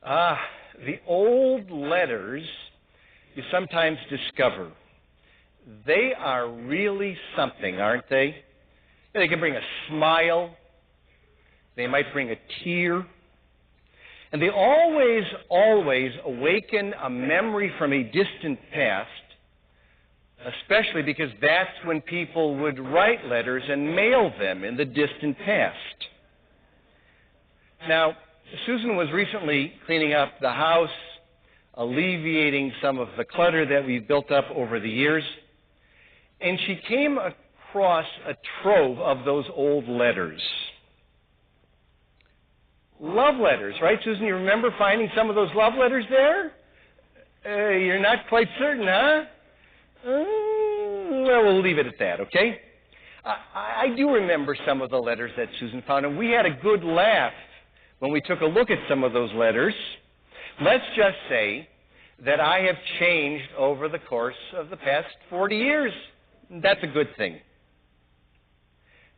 Ah, the old letters you sometimes discover, they are really something, aren't they? They can bring a smile. They might bring a tear. And they always awaken a memory from a distant past, especially because that's when people would write letters and mail them in the distant past. Now, Susan was recently cleaning up the house, alleviating some of the clutter that we've built up over the years, and she came across a trove of those old letters. Love letters, right, Susan? You remember finding some of those love letters there? You're not quite certain, huh? Well, we'll leave it at that, okay? I do remember some of the letters that Susan found, and we had a good laugh when we took a look at some of those letters. Let's just say that I have changed over the course of the past 40 years. That's a good thing.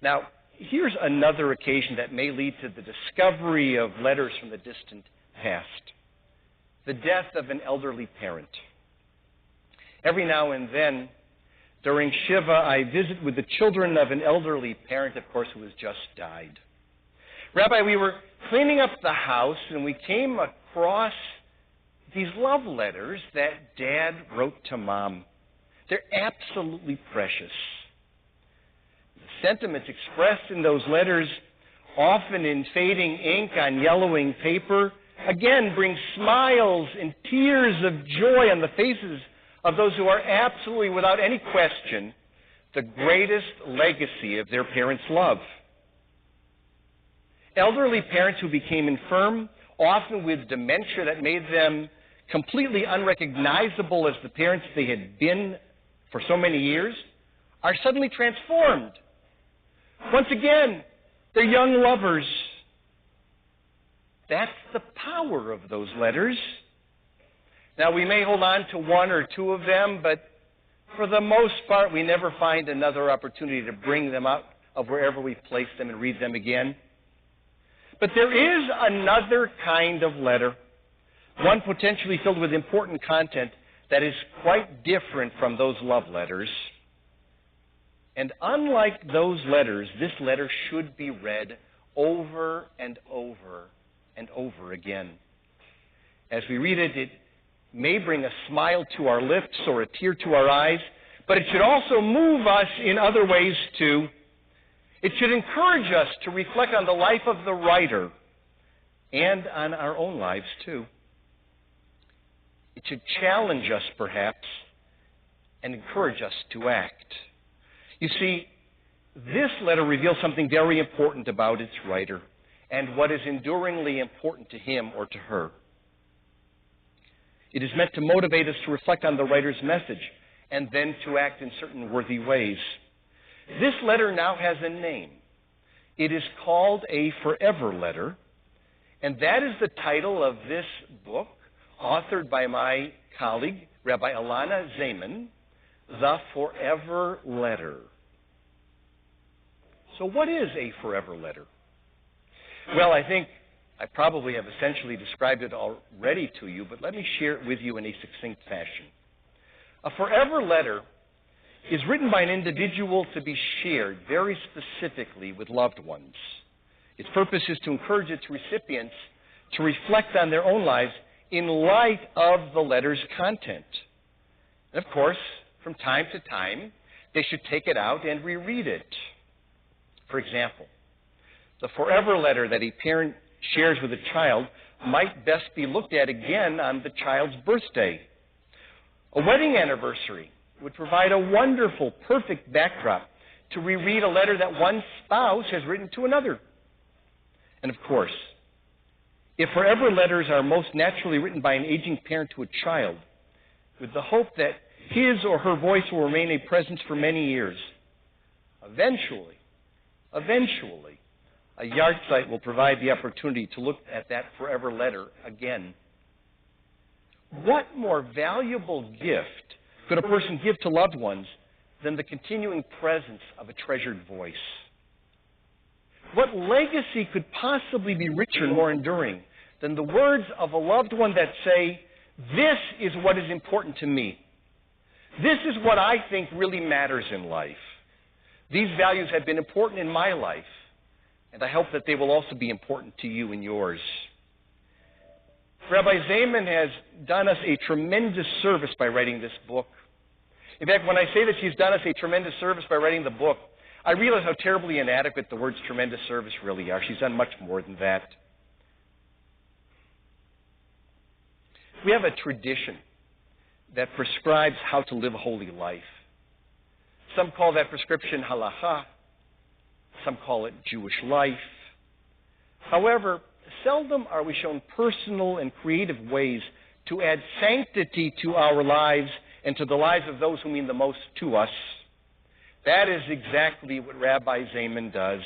Now, here's another occasion that may lead to the discovery of letters from the distant past. The death of an elderly parent. Every now and then, during Shiva, I visit with the children of an elderly parent, of course, who has just died. Rabbi, we were cleaning up the house, and we came across these love letters that Dad wrote to Mom. They're absolutely precious. The sentiments expressed in those letters, often in fading ink on yellowing paper, again bring smiles and tears of joy on the faces of those who are absolutely, without any question, the greatest legacy of their parents' love. Elderly parents who became infirm, often with dementia that made them completely unrecognizable as the parents they had been for so many years, are suddenly transformed. Once again, they're young lovers. That's the power of those letters. Now, we may hold on to one or two of them, but for the most part, we never find another opportunity to bring them out of wherever we place them and read them again. But there is another kind of letter, one potentially filled with important content that is quite different from those love letters. And unlike those letters, this letter should be read over and over and over again. As we read it, it may bring a smile to our lips or a tear to our eyes, but it should also move us in other ways too. It should encourage us to reflect on the life of the writer and on our own lives too. It should challenge us, perhaps, and encourage us to act. You see, this letter reveals something very important about its writer and what is enduringly important to him or to her. It is meant to motivate us to reflect on the writer's message and then to act in certain worthy ways. This letter now has a name. It is called a Forever Letter, and that is the title of this book, authored by my colleague, Rabbi Alana Zeman, The Forever Letter. So what is a forever letter? Well, I think I probably have essentially described it already to you, but let me share it with you in a succinct fashion. A forever letter is written by an individual to be shared very specifically with loved ones. Its purpose is to encourage its recipients to reflect on their own lives in light of the letter's content. And of course, from time to time, they should take it out and reread it. For example, the forever letter that a parent shares with a child might best be looked at again on the child's birthday. A wedding anniversary would provide a wonderful, perfect backdrop to reread a letter that one spouse has written to another. And of course, if forever letters are most naturally written by an aging parent to a child, with the hope that his or her voice will remain a presence for many years, eventually, a yard site will provide the opportunity to look at that forever letter again. What more valuable gift could a person give to loved ones than the continuing presence of a treasured voice? What legacy could possibly be richer and more enduring than the words of a loved one that say, this is what is important to me. This is what I think really matters in life. These values have been important in my life, and I hope that they will also be important to you and yours. Rabbi Zayman has done us a tremendous service by writing this book. In fact, when I say that she's done us a tremendous service by writing the book, I realize how terribly inadequate the words tremendous service really are. She's done much more than that. We have a tradition that prescribes how to live a holy life. Some call that prescription halacha. Some call it Jewish life. However, seldom are we shown personal and creative ways to add sanctity to our lives and to the lives of those who mean the most to us. That is exactly what Rabbi Zayman does.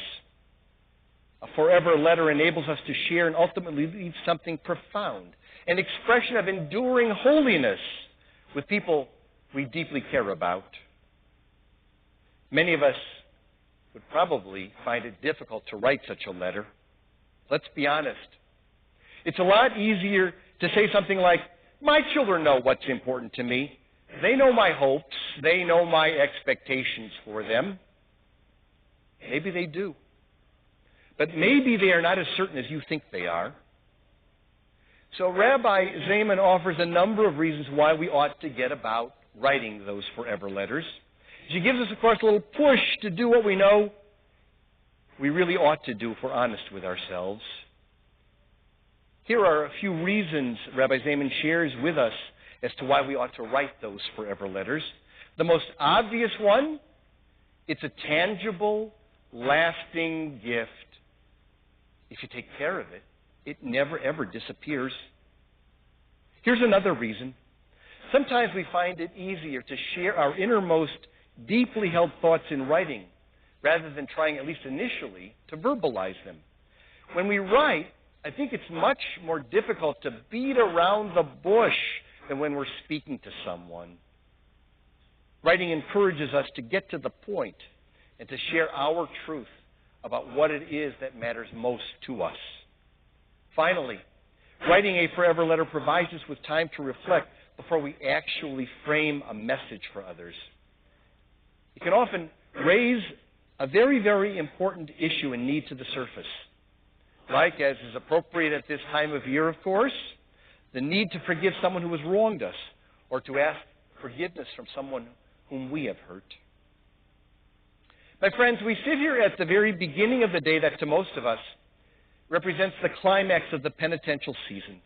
A forever letter enables us to share and ultimately leave something profound, an expression of enduring holiness with people we deeply care about. Many of us would probably find it difficult to write such a letter. Let's be honest. It's a lot easier to say something like, my children know what's important to me. They know my hopes. They know my expectations for them. Maybe they do. But maybe they are not as certain as you think they are. So Rabbi Zayman offers a number of reasons why we ought to get about writing those forever letters. She gives us, of course, a little push to do what we know we really ought to do if we're honest with ourselves. Here are a few reasons Rabbi Zayman shares with us as to why we ought to write those forever letters. The most obvious one, it's a tangible, lasting gift. If you take care of it, it never, ever disappears. Here's another reason. Sometimes we find it easier to share our innermost, deeply held thoughts in writing rather than trying, at least initially, to verbalize them. When we write, I think it's much more difficult to beat around the bush than when we're speaking to someone. Writing encourages us to get to the point and to share our truth about what it is that matters most to us. Finally, writing a forever letter provides us with time to reflect before we actually frame a message for others. It can often raise a very, very important issue and need to the surface. Like, as is appropriate at this time of year, of course, the need to forgive someone who has wronged us or to ask forgiveness from someone whom we have hurt. My friends, we sit here at the very beginning of the day that to most of us represents the climax of the penitential season,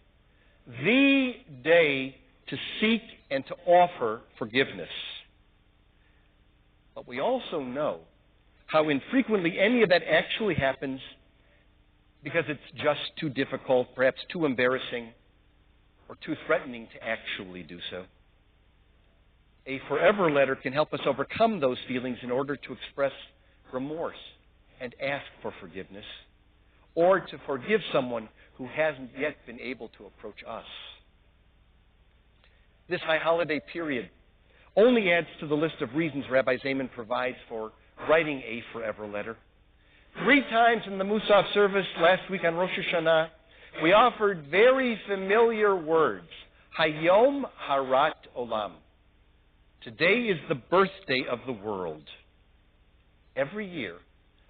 the day to seek and to offer forgiveness. But we also know how infrequently any of that actually happens because it's just too difficult, perhaps too embarrassing, or too threatening to actually do so. A forever letter can help us overcome those feelings in order to express remorse and ask for forgiveness, or to forgive someone who hasn't yet been able to approach us. This high holiday period only adds to the list of reasons Rabbi Zayman provides for writing a forever letter. 3 times in the Musaf service last week on Rosh Hashanah, we offered very familiar words, Hayom Harat Olam. Today is the birthday of the world. Every year,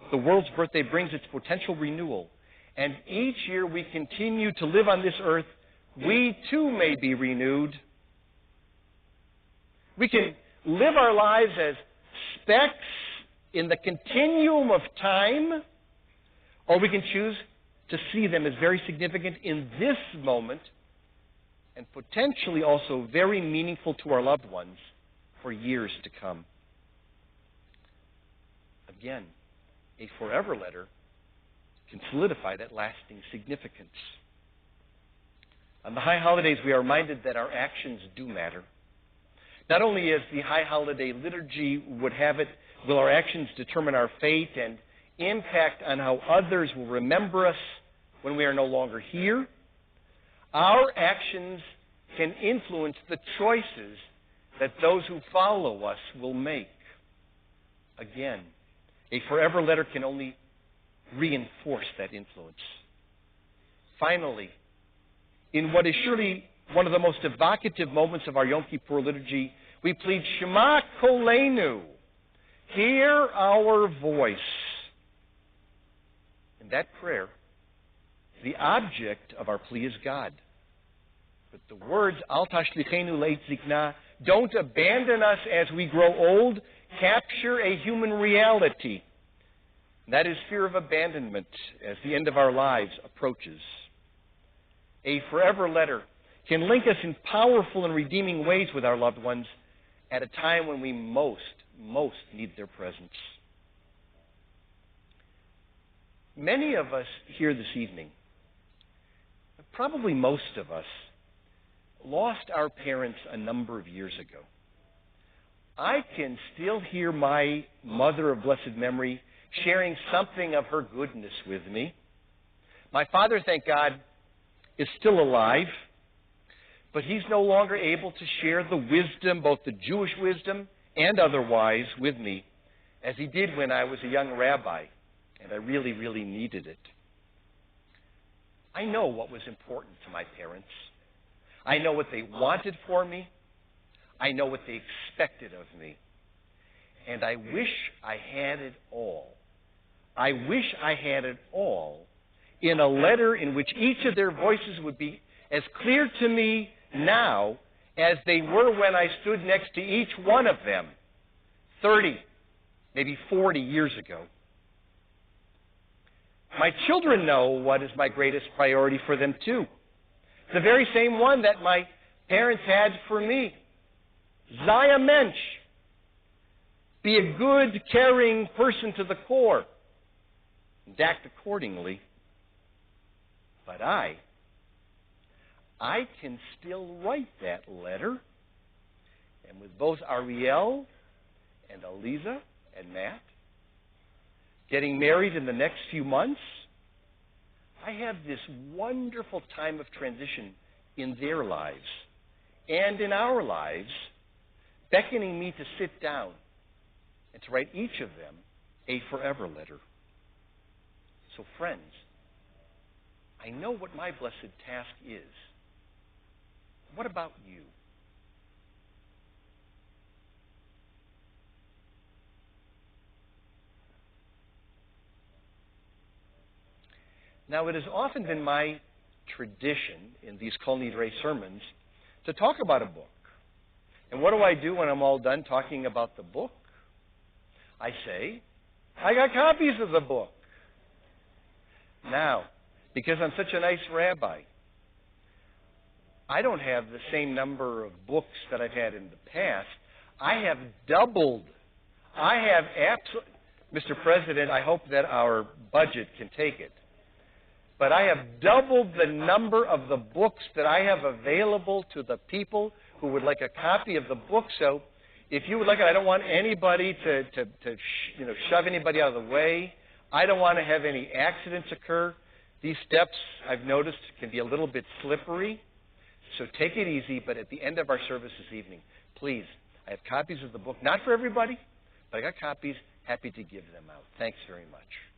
the world's birthday brings its potential renewal, and each year we continue to live on this earth, we too may be renewed. We can live our lives as specks in the continuum of time, or we can choose to see them as very significant in this moment and potentially also very meaningful to our loved ones for years to come. Again, a forever letter can solidify that lasting significance. On the high holidays, we are reminded that our actions do matter. Not only as the high holiday liturgy would have it, will our actions determine our fate and impact on how others will remember us when we are no longer here, our actions can influence the choices that those who follow us will make. Again, a forever letter can only reinforce that influence. Finally, in what is surely one of the most evocative moments of our Yom Kippur liturgy, we plead, Shema Kolenu, hear our voice. In that prayer, the object of our plea is God. But the words, Al tashlichenu leit zikna, don't abandon us as we grow old, capture a human reality. That is fear of abandonment as the end of our lives approaches. A forever letter can link us in powerful and redeeming ways with our loved ones at a time when we most need their presence. Many of us here this evening, probably most of us, lost our parents a number of years ago. I can still hear my mother of blessed memory sharing something of her goodness with me. My father, thank God, is still alive, but he's no longer able to share the wisdom, both the Jewish wisdom and otherwise, with me, as he did when I was a young rabbi, and I really, really needed it. I know what was important to my parents. I know what they wanted for me. I know what they expected of me. And I wish I had it all. I wish I had it all in a letter in which each of their voices would be as clear to me now as they were when I stood next to each one of them 30, maybe 40 years ago. My children know what is my greatest priority for them, too. The very same one that my parents had for me. Sei a Mensch. Be a good, caring person to the core. And act accordingly. But I can still write that letter. And with both Ariel and Aliza and Matt getting married in the next few months, I have this wonderful time of transition in their lives and in our lives, beckoning me to sit down and to write each of them a forever letter. So friends, I know what my blessed task is. What about you? Now, it has often been my tradition in these Kol Nidre sermons to talk about a book. And what do I do when I'm all done talking about the book? I say, I got copies of the book. Now, because I'm such a nice rabbi, I don't have the same number of books that I've had in the past. I have doubled. I have Mr. President, I hope that our budget can take it. But I have doubled the number of the books that I have available to the people who would like a copy of the book. So if you would like it, I don't want anybody to shove anybody out of the way. I don't want to have any accidents occur. These steps, I've noticed, can be a little bit slippery. So take it easy, but at the end of our service this evening, please, I have copies of the book. Not for everybody, but I got copies. Happy to give them out. Thanks very much.